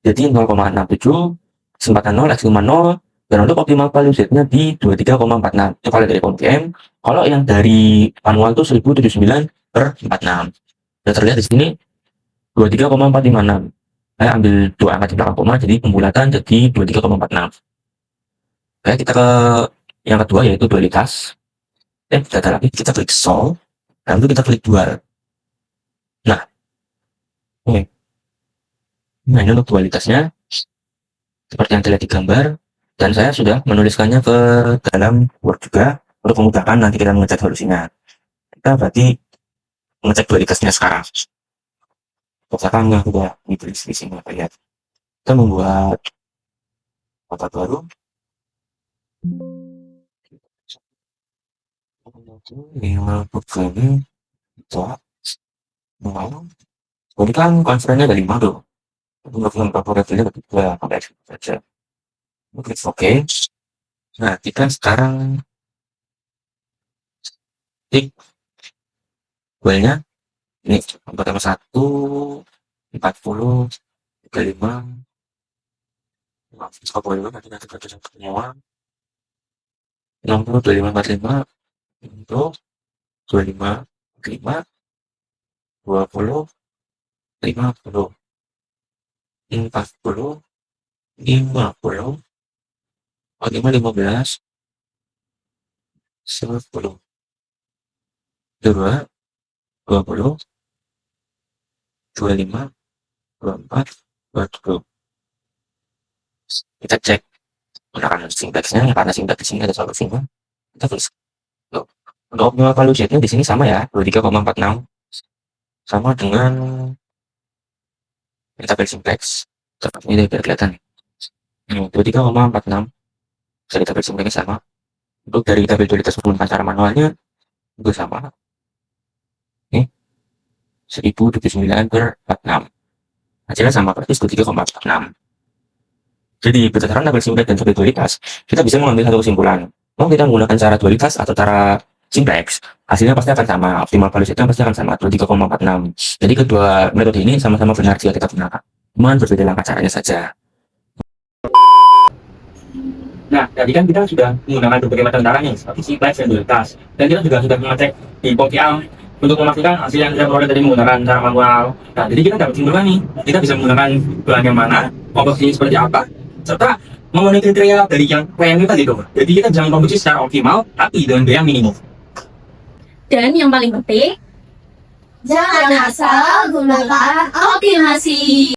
Jadi 0,67. Kesempatan 0, X5 0. Dan untuk optimal value set-nya di 23,46. Itu kalau dari POMQM. Kalau yang dari manual itu 1079 per 46. Sudah terlihat di sini 23,456. Saya ambil dua angka di belakang koma, jadi pembulatan jadi 23,46. Baik, kita ke yang kedua yaitu dualitas. Data lagi, kita klik solve, lalu kita klik dual. Nah, oke. Nah, ini untuk dualitasnya, seperti yang terlihat di gambar, dan saya sudah menuliskannya ke dalam Word juga, untuk memudahkan nanti kita mengecek solusinya. Kita berarti mengecek dualitasnya sekarang. Misalkan nggak udah ditulis di sini, lihat. Kita membuat kota baru. Lima begini, cak, mau. Ini kan konstrennya ada 5 tuh. Untuk memperolehnya ketiga pakai X saja. Klik oke. Nah, kita sekarang klik goalnya. Ini pertama 1, 40, 35, 45, nanti kerja semua. 60, 25, 45, untuk 25, 5, 20, 50, 40, 50, 15, 10, 2, 20, 25, 24, 20. Kita cek menggunakan sintaksnya, karena sintaks di sini ada solusinya. Kita tulis. Loh, untuk optimal value set-nya di sini sama ya, 23,46. Sama dengan tabel simplex. Ini biar kelihatan. 23,46. Dari tabel simplexnya sama. Untuk dari tabel dualitas menggunakan cara manualnya juga sama. Oke. 1029/46. Hasilnya sama persis 3,46. Jadi berdasarkan tabel simplex dan tabel dualitas, kita bisa mengambil satu kesimpulan. Mau kita menggunakan cara dualitas atau cara simplex, hasilnya pasti akan sama. Optimal values itu pasti akan sama, 3,46. Jadi kedua metode ini sama-sama benar jika kita gunakan. Cuman berbeda langkah caranya saja. Nah, tadi kan kita sudah menggunakan berbagai macam caranya seperti simplex dan dualitas. Dan kita juga sudah mengecek di POPM untuk memastikan hasil yang kita peroleh tadi menggunakan cara manual. Nah, jadi kita dapat simpulkan nih, kita bisa menggunakan bahan yang mana, komposisi seperti apa, serta memenuhi kriteria dari yang klien kita gitu. Jadi kita jangan produksi secara optimal, tapi dengan biaya minimum. Dan yang paling penting, Jangan asal gunakan optimasi.